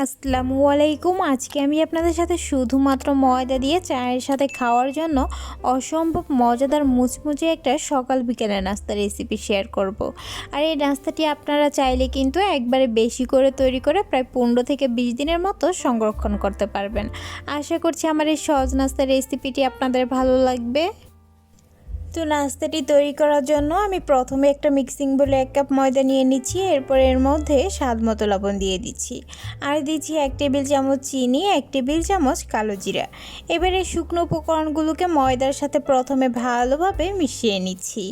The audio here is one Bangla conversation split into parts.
আসসালামু আলাইকুম। আজকে আমি আপনাদের সাথে শুধুমাত্র ময়দা দিয়ে চায়ের সাথে খাওয়ার জন্য অসম্ভব মজাদার মুচমুচে একটা সকাল বিকেলের নাস্তার রেসিপি শেয়ার করব। আর এই নাস্তাটি আপনারা চাইলে কিন্তু একবারে বেশি করে তৈরি করে প্রায় 15 থেকে 20 দিনের মতো সংরক্ষণ করতে পারবেন। আশা করছি আমার এই সহজ নাস্তার রেসিপিটি আপনাদের ভালো লাগবে। তো নাস্তাটি তৈরি করার জন্য আমি প্রথমে একটা মিক্সিং বলে 1 কাপ ময়দা নিয়ে নিচ্ছি। এরপর এর মধ্যে স্বাদ মতো লবণ দিয়ে দিচ্ছি, আর দিচ্ছি 1 টেবিল চামচ চিনি, 1 টেবিল চামচ কালো জিরা। এবারে শুকনো উপকরণগুলোকে ময়দার সাথে প্রথমে ভালোভাবে মিশিয়ে নিচ্ছি।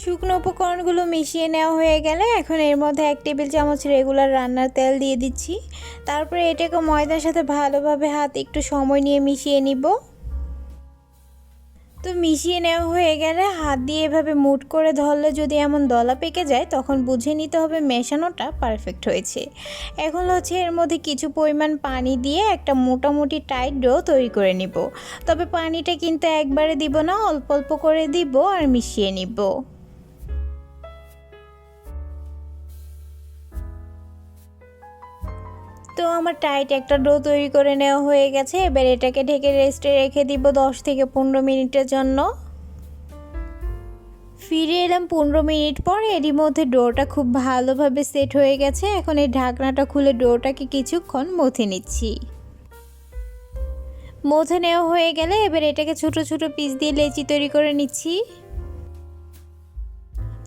শুকনো উপকরণগুলো মিশিয়ে নেওয়া হয়ে গেলে এখন এর মধ্যে 1 টেবিল চামচ রেগুলার রান্নার তেল দিয়ে দিচ্ছি। তারপরে এটাকে ময়দার সাথে ভালোভাবে হাতে একটু সময় নিয়ে মিশিয়ে নিব। তো মিশিয়ে নেওয়া হয়ে গেলে হাত দিয়ে এভাবে মুঠ করে ধরলে যদি এমন দলা পেকে যায় তখন বুঝে নিতে হবে মেশানোটা পারফেক্ট হয়েছে। এখন এর মধ্যে কিছু পরিমাণ পানি দিয়ে একটা মোটামুটি টাইট ডো তৈরি করে নিব। তবে পানিটা কিন্তু একবারে দিব না, অল্প অল্প করে দিব আর মিশিয়ে নিব। তো আমার টাইট একটা ডো তৈরি করে নেওয়া হয়ে গেছে। এবার এটাকে ঢেকে রেস্টে রেখে দিব 10 থেকে 15 মিনিটের জন্য। ফিরে এলাম 15 মিনিট পর। এরই মধ্যে ডোটা খুব ভালোভাবে সেট হয়ে গেছে। এখন এই ঢাকনাটা খুলে ডোটাকে কিছুক্ষণ মথে নিচ্ছি। মথে নেওয়া হয়ে গেলে এবার এটাকে ছোট ছোট পিস দিয়ে লেচি তৈরি করে নিচ্ছি।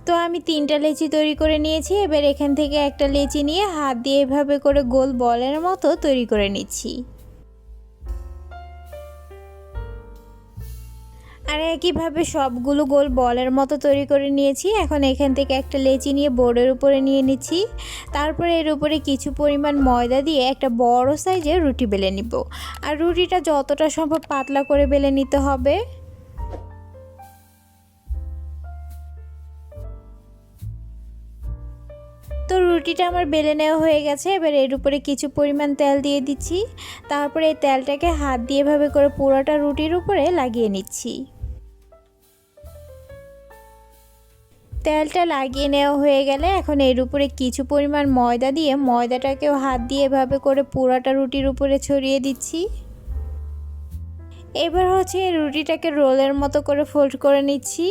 তো আমি 3টা লেচি তৈরি করে নিয়েছি। এবার এখান থেকে একটা লেচি নিয়ে হাত দিয়ে এভাবে করে গোল বলের মতো তৈরি করে নিচ্ছি। আর একইভাবে সবগুলো গোল বলের মতো তৈরি করে নিয়েছি। এখন এখান থেকে একটা লেচি নিয়ে বোর্ডের উপরে নিয়ে নিচ্ছি। তারপরে এর উপরে কিছু পরিমাণ ময়দা দিয়ে একটা বড় সাইজের রুটি বেলে নিব। আর রুটিটা যতটা সম্ভব পাতলা করে বেলে নিতে হবে। তো রুটিটা আমার বেলে নেওয়া হয়ে গেছে। এবার এর উপরে কিছু পরিমাণ তেল দিয়ে দিচ্ছি। তারপরে এই তেলটাকে হাত দিয়ে এভাবে করে পুরোটা রুটির উপরে লাগিয়ে নিচ্ছি। তেলটা লাগিয়ে নেওয়া হয়ে গেলে এখন এর উপরে কিছু পরিমাণ ময়দা দিয়ে ময়দাটাকেও হাত দিয়ে এভাবে করে পুরোটা রুটির উপরে ছড়িয়ে দিচ্ছি। এবার রুটিটাকে রোলের মতো করে ফোল্ড করে নিচ্ছি।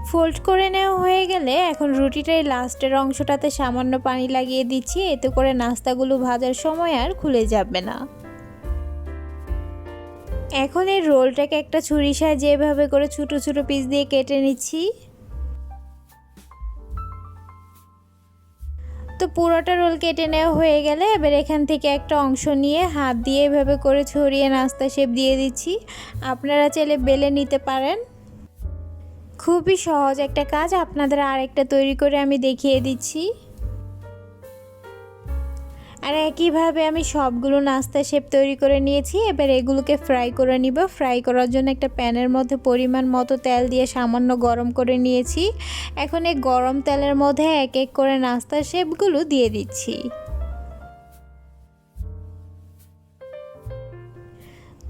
ফোল্ড করে নেওয়া হয়ে গেলে এখন রুটিটার লাস্টের অংশটাতে সামান্য পানি লাগিয়ে দিচ্ছি। এতে করে নাস্তাগুলো ভাজার সময় আর খুলে যাবে না। এখন এই রোলটাকে একটা ছুরির সাহায্যে এভাবে করে ছোট ছোট পিস দিয়ে কেটে নিচ্ছি। তো পুরোটা রোল কেটে নেওয়া হয়ে গেলে এবার এখান থেকে একটা অংশ নিয়ে হাত দিয়ে এভাবে করে ছড়িয়ে নাস্তা শেপ দিয়ে দিচ্ছি। আপনারা চাইলে বেলে নিতে পারেন। খুবই সহজ একটা কাজ, আপনাদের আরেকটা তৈরি করে আমি দেখিয়ে দিচ্ছি। আর একইভাবে আমি সবগুলো নাস্তা শেপ তৈরি করে নিয়েছি। এবার এগুলোকে ফ্রাই করে নিব। ফ্রাই করার জন্য একটা প্যানের মধ্যে পরিমাণ মতো তেল দিয়ে সামান্য গরম করে নিয়েছি। এখন এই গরম তেলের মধ্যে এক এক করে নাস্তা শেপগুলো দিয়ে দিচ্ছি।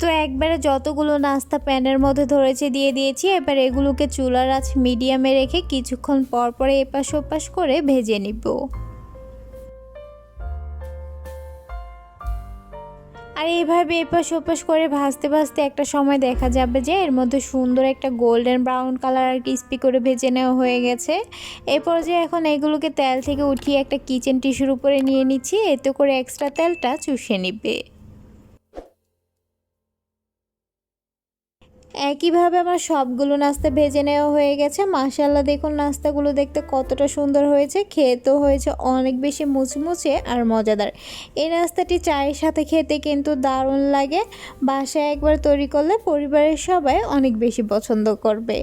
তো একবারে যতগুলো নাস্তা প্যানের মধ্যে ধরেছে দিয়ে দিয়েছি। এবার এগুলোকে চুলার আঁচ মিডিয়ামে রেখে কিছুক্ষণ পর পরে এপাশ ওপাশ করে ভেজে নিব। আর এইভাবে এপাশ ওপাশ করে ভাজতে ভাজতে একটা সময় দেখা যাবে যে এর মধ্যে সুন্দর একটা গোল্ডেন ব্রাউন কালার আর ক্রিস্পি করে ভেজে নেওয়া হয়ে গেছে। এই পর্যায়ে এখন এগুলোকে তেল থেকে উঠিয়ে একটা কিচেন টিস্যুর উপরে নিয়ে নিচ্ছি। এতে করে এক্সট্রা তেলটা চুষে নিবে। একইভাবে আমার সবগুলো নাস্তা ভেজে নেওয়া হয়ে গেছে। মাশাআল্লাহ, দেখুন নাস্তাগুলো দেখতে কতটা সুন্দর হয়েছে, খেতেও হয়েছে অনেক বেশি মুচমুচে আর মজাদার। এই নাস্তাটি চায়ের সাথে খেতে কিন্তু দারুণ লাগে। বাসায় একবার তৈরি করলে পরিবারের সবাই অনেক বেশি পছন্দ করবে।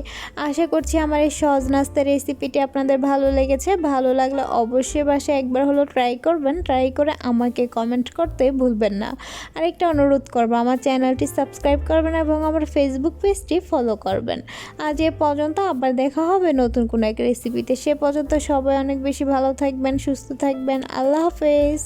আশা করছি আমার এই সহজ নাস্তার রেসিপিটি আপনাদের ভালো লেগেছে। ভালো লাগলে অবশ্যই বাসায় একবার হলো ট্রাই করবেন। ট্রাই করে আমাকে কমেন্ট করতে ভুলবেন না। আরেকটা অনুরোধ করবো, আমার চ্যানেলটি সাবস্ক্রাইব করবেন এবং আমার ফেসবুক পেজটি ফলো করবেন। আজ এ পর্যন্ত, আবার দেখা হবে নতুন কোনো এক রেসিপিতে। সে পর্যন্ত সবাই অনেক বেশি ভালো থাকবেন, সুস্থ থাকবেন। আল্লাহ হাফেজ।